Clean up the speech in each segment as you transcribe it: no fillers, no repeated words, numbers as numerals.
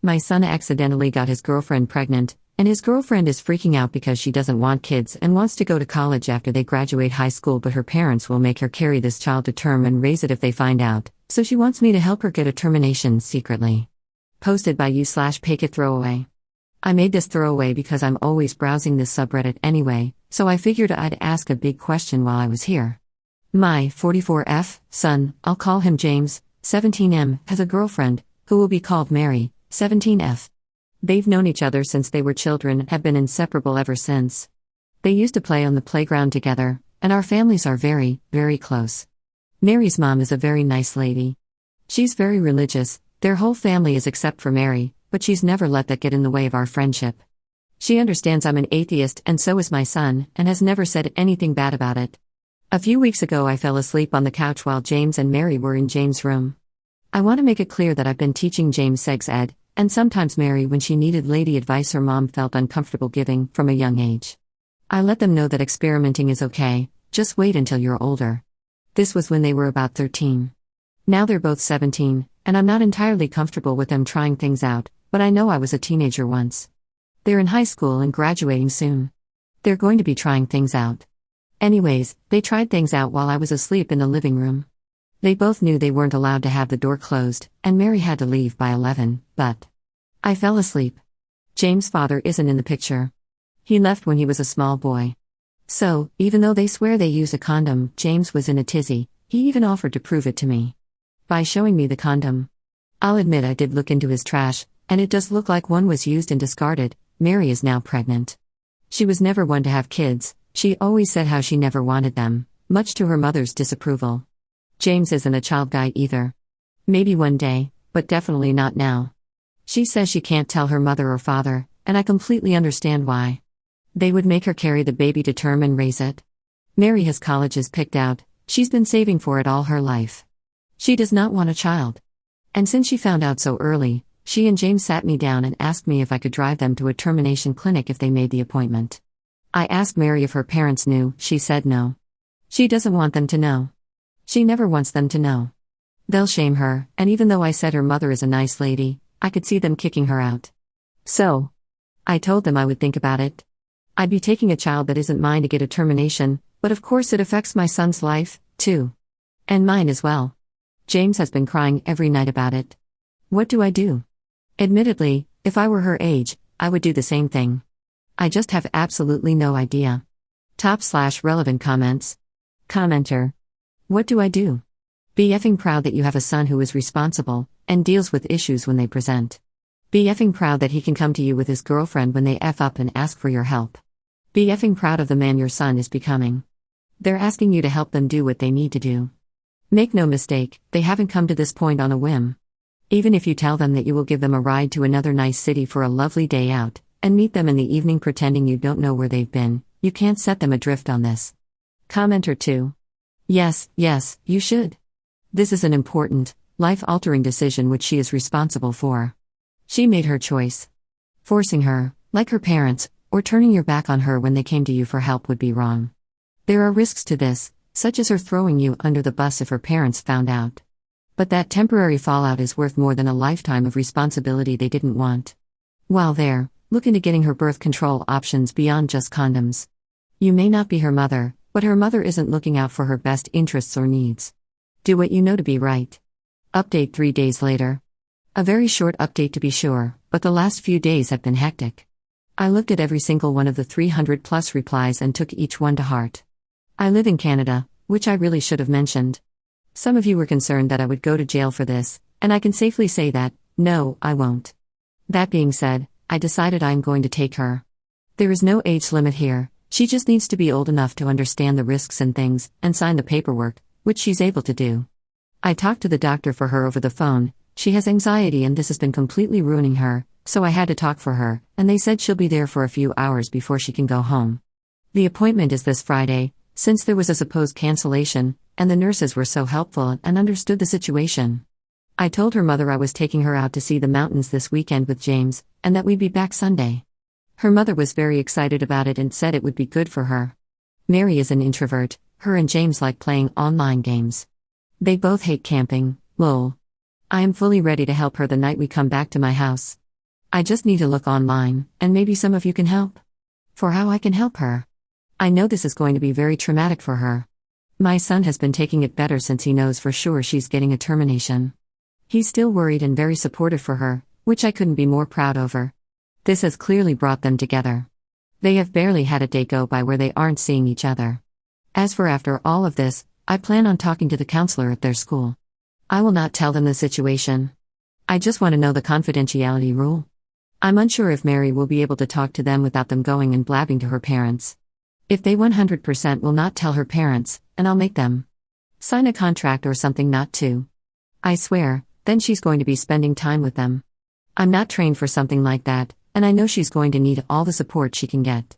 My son accidentally got his girlfriend pregnant, and his girlfriend is freaking out because she doesn't want kids and wants to go to college after they graduate high school, but her parents will make her carry this child to term and raise it if they find out, so she wants me to help her get a termination secretly. Posted by you/PakeItThrowaway. I made this throwaway because I'm always browsing this subreddit anyway, so I figured I'd ask a big question while I was here. My 44F son, I'll call him James, 17M, has a girlfriend, who will be called Mary, 17F. They've known each other since they were children and have been inseparable ever since. They used to play on the playground together, and our families are very, very close. Mary's mom is a very nice lady. She's very religious, their whole family is except for Mary, but she's never let that get in the way of our friendship. She understands I'm an atheist and so is my son, and has never said anything bad about it. A few weeks ago I fell asleep on the couch while James and Mary were in James' room. I want to make it clear that I've been teaching James sex ed, and sometimes Mary when she needed lady advice her mom felt uncomfortable giving, from a young age. I let them know that experimenting is okay, just wait until you're older. This was when they were about 13. Now they're both 17, and I'm not entirely comfortable with them trying things out, but I know I was a teenager once. They're in high school and graduating soon. They're going to be trying things out. Anyways, they tried things out while I was asleep in the living room. They both knew they weren't allowed to have the door closed, and Mary had to leave by 11, but I fell asleep. James' father isn't in the picture. He left when he was a small boy. So, even though they swear they used a condom, James was in a tizzy. He even offered to prove it to me by showing me the condom. I'll admit I did look into his trash, and it does look like one was used and discarded. Mary is now pregnant. She was never one to have kids. She always said how she never wanted them, much to her mother's disapproval. James isn't a child guy either. Maybe one day, but definitely not now. She says she can't tell her mother or father, and I completely understand why. They would make her carry the baby to term and raise it. Mary has colleges picked out, she's been saving for it all her life. She does not want a child. And since she found out so early, she and James sat me down and asked me if I could drive them to a termination clinic if they made the appointment. I asked Mary if her parents knew, she said no. She doesn't want them to know. She never wants them to know. They'll shame her, and even though I said her mother is a nice lady, I could see them kicking her out. So, I told them I would think about it. I'd be taking a child that isn't mine to get a termination, but of course it affects my son's life, too. And mine as well. James has been crying every night about it. What do I do? Admittedly, if I were her age, I would do the same thing. I just have absolutely no idea. Top/relevant comments. Commenter. What do I do? Be effing proud that you have a son who is responsible, and deals with issues when they present. Be effing proud that he can come to you with his girlfriend when they F up and ask for your help. Be effing proud of the man your son is becoming. They're asking you to help them do what they need to do. Make no mistake, they haven't come to this point on a whim. Even if you tell them that you will give them a ride to another nice city for a lovely day out, and meet them in the evening pretending you don't know where they've been, you can't set them adrift on this. Commenter 2. Yes, you should. This is an important, life-altering decision which she is responsible for. She made her choice. Forcing her, like her parents, or turning your back on her when they came to you for help would be wrong. There are risks to this, such as her throwing you under the bus if her parents found out. But that temporary fallout is worth more than a lifetime of responsibility they didn't want. While there, look into getting her birth control options beyond just condoms. You may not be her mother, but her mother isn't looking out for her best interests or needs. Do what you know to be right. Update 3 days later. A very short update to be sure, but the last few days have been hectic. I looked at every single one of the 300+ replies and took each one to heart. I live in Canada, which I really should have mentioned. Some of you were concerned that I would go to jail for this, and I can safely say that, no, I won't. That being said, I decided I'm going to take her. There is no age limit here, she just needs to be old enough to understand the risks and things, and sign the paperwork, which she's able to do. I talked to the doctor for her over the phone. She has anxiety and this has been completely ruining her, so I had to talk for her, and they said she'll be there for a few hours before she can go home. The appointment is this Friday, since there was a supposed cancellation, and the nurses were so helpful and understood the situation. I told her mother I was taking her out to see the mountains this weekend with James, and that we'd be back Sunday. Her mother was very excited about it and said it would be good for her. Mary is an introvert, her and James like playing online games. They both hate camping, lol. I am fully ready to help her the night we come back to my house. I just need to look online, and maybe some of you can help. For how I can help her. I know this is going to be very traumatic for her. My son has been taking it better since he knows for sure she's getting a termination. He's still worried and very supportive for her, which I couldn't be more proud over. This has clearly brought them together. They have barely had a day go by where they aren't seeing each other. As for after all of this, I plan on talking to the counselor at their school. I will not tell them the situation. I just want to know the confidentiality rule. I'm unsure if Mary will be able to talk to them without them going and blabbing to her parents. If they 100% will not tell her parents, and I'll make them sign a contract or something not to. I swear, then she's going to be spending time with them. I'm not trained for something like that, and I know she's going to need all the support she can get.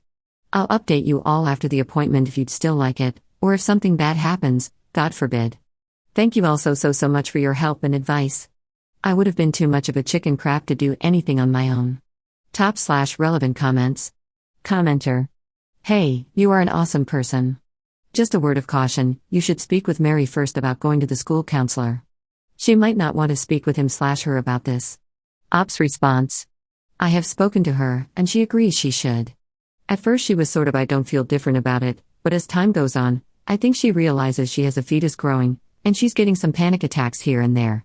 I'll update you all after the appointment if you'd still like it, or if something bad happens, God forbid. Thank you all so much for your help and advice. I would have been too much of a chicken crap to do anything on my own. /relevant comments. Commenter. Hey, you are an awesome person. Just a word of caution, you should speak with Mary first about going to the school counselor. She might not want to speak with him/her about this. Ops response. I have spoken to her, and she agrees she should. At first she was sort of I don't feel different about it, but as time goes on, I think she realizes she has a fetus growing, and she's getting some panic attacks here and there.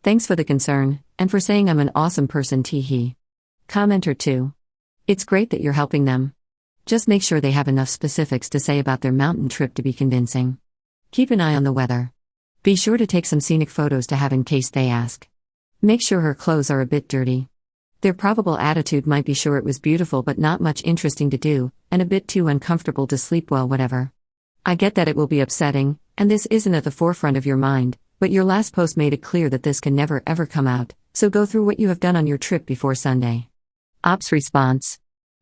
Thanks for the concern, and for saying I'm an awesome person teehee. Commenter 2. It's great that you're helping them. Just make sure they have enough specifics to say about their mountain trip to be convincing. Keep an eye on the weather. Be sure to take some scenic photos to have in case they ask. Make sure her clothes are a bit dirty. Their probable attitude might be sure it was beautiful but not much interesting to do, and a bit too uncomfortable to sleep well whatever. I get that it will be upsetting, and this isn't at the forefront of your mind, but your last post made it clear that this can never ever come out, so go through what you have done on your trip before Sunday. Ops response.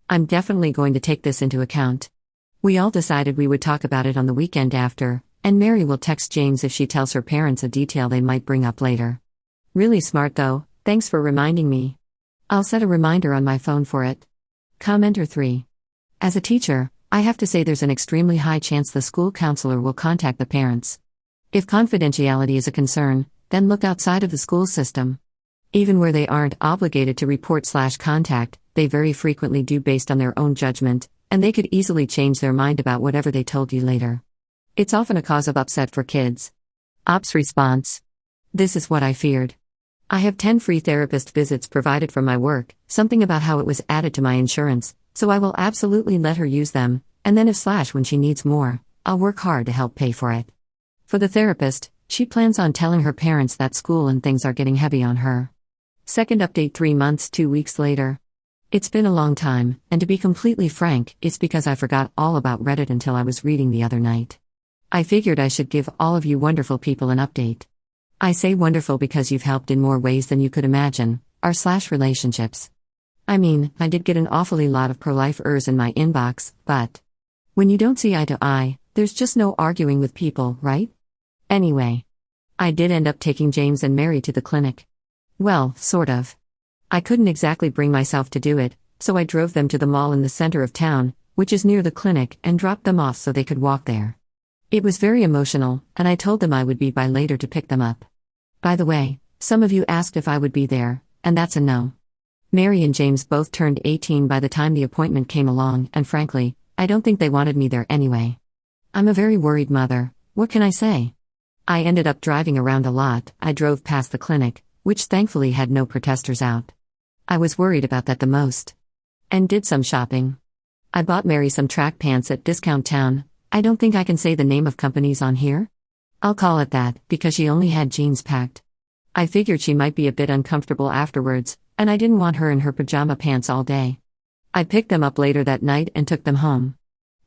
I'm definitely going to take this into account. We all decided we would talk about it on the weekend after, and Mary will text James if she tells her parents a detail they might bring up later. Really smart though, thanks for reminding me. I'll set a reminder on my phone for it. Commenter 3. As a teacher, I have to say there's an extremely high chance the school counselor will contact the parents. If confidentiality is a concern, then look outside of the school system. Even where they aren't obligated to report/contact, they very frequently do based on their own judgment, and they could easily change their mind about whatever they told you later. It's often a cause of upset for kids. Ops response. This is what I feared. I have 10 free therapist visits provided from my work, something about how it was added to my insurance, so I will absolutely let her use them, and then when she needs more, I'll work hard to help pay for it. For the therapist, she plans on telling her parents that school and things are getting heavy on her. Second update 3 months 2 weeks later. It's been a long time, and to be completely frank, it's because I forgot all about Reddit until I was reading the other night. I figured I should give all of you wonderful people an update. I say wonderful because you've helped in more ways than you could imagine, r/relationships. I mean, I did get an awfully lot of pro-life-ers in my inbox, but when you don't see eye to eye, there's just no arguing with people, right? Anyway, I did end up taking James and Mary to the clinic. Well, sort of. I couldn't exactly bring myself to do it, so I drove them to the mall in the center of town, which is near the clinic, and dropped them off so they could walk there. It was very emotional, and I told them I would be by later to pick them up. By the way, some of you asked if I would be there, and that's a no. Mary and James both turned 18 by the time the appointment came along, and frankly, I don't think they wanted me there anyway. I'm a very worried mother, what can I say? I ended up driving around a lot. I drove past the clinic, which thankfully had no protesters out. I was worried about that the most. And did some shopping. I bought Mary some track pants at Discount Town. I don't think I can say the name of companies on here. I'll call it that, because she only had jeans packed. I figured she might be a bit uncomfortable afterwards, and I didn't want her in her pajama pants all day. I picked them up later that night and took them home.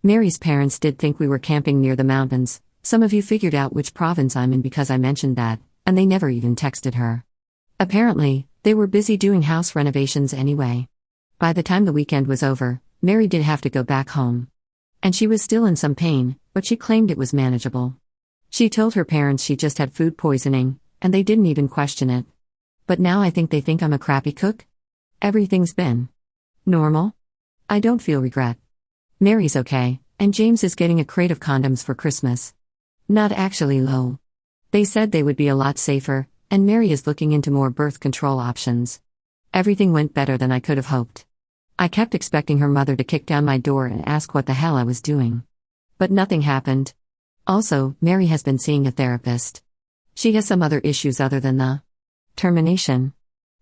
Mary's parents did think we were camping near the mountains. Some of you figured out which province I'm in because I mentioned that, and they never even texted her. Apparently, they were busy doing house renovations anyway. By the time the weekend was over, Mary did have to go back home. And she was still in some pain, but she claimed it was manageable. She told her parents she just had food poisoning, and they didn't even question it. But now I think they think I'm a crappy cook? Everything's been normal? I don't feel regret. Mary's okay, and James is getting a crate of condoms for Christmas. Not actually low. They said they would be a lot safer, and Mary is looking into more birth control options. Everything went better than I could have hoped. I kept expecting her mother to kick down my door and ask what the hell I was doing. But nothing happened. Also, Mary has been seeing a therapist. She has some other issues other than the termination.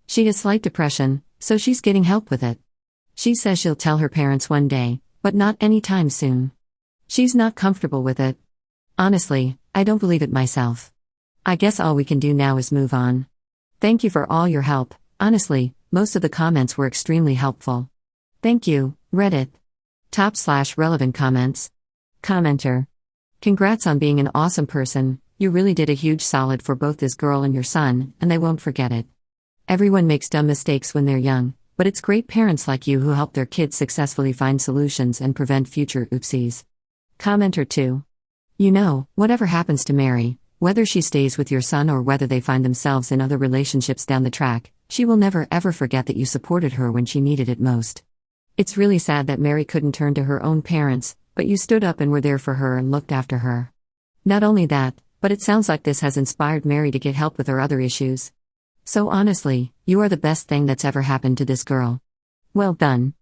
She has slight depression, so she's getting help with it. She says she'll tell her parents one day, but not anytime soon. She's not comfortable with it. Honestly, I don't believe it myself. I guess all we can do now is move on. Thank you for all your help. Honestly, most of the comments were extremely helpful. Thank you, Reddit. /relevant comments. Commenter. Congrats on being an awesome person. You really did a huge solid for both this girl and your son, and they won't forget it. Everyone makes dumb mistakes when they're young, but it's great parents like you who help their kids successfully find solutions and prevent future oopsies. Commenter 2. You know, whatever happens to Mary, whether she stays with your son or whether they find themselves in other relationships down the track, she will never ever forget that you supported her when she needed it most. It's really sad that Mary couldn't turn to her own parents, but you stood up and were there for her and looked after her. Not only that, but it sounds like this has inspired Mary to get help with her other issues. So honestly, you are the best thing that's ever happened to this girl. Well done.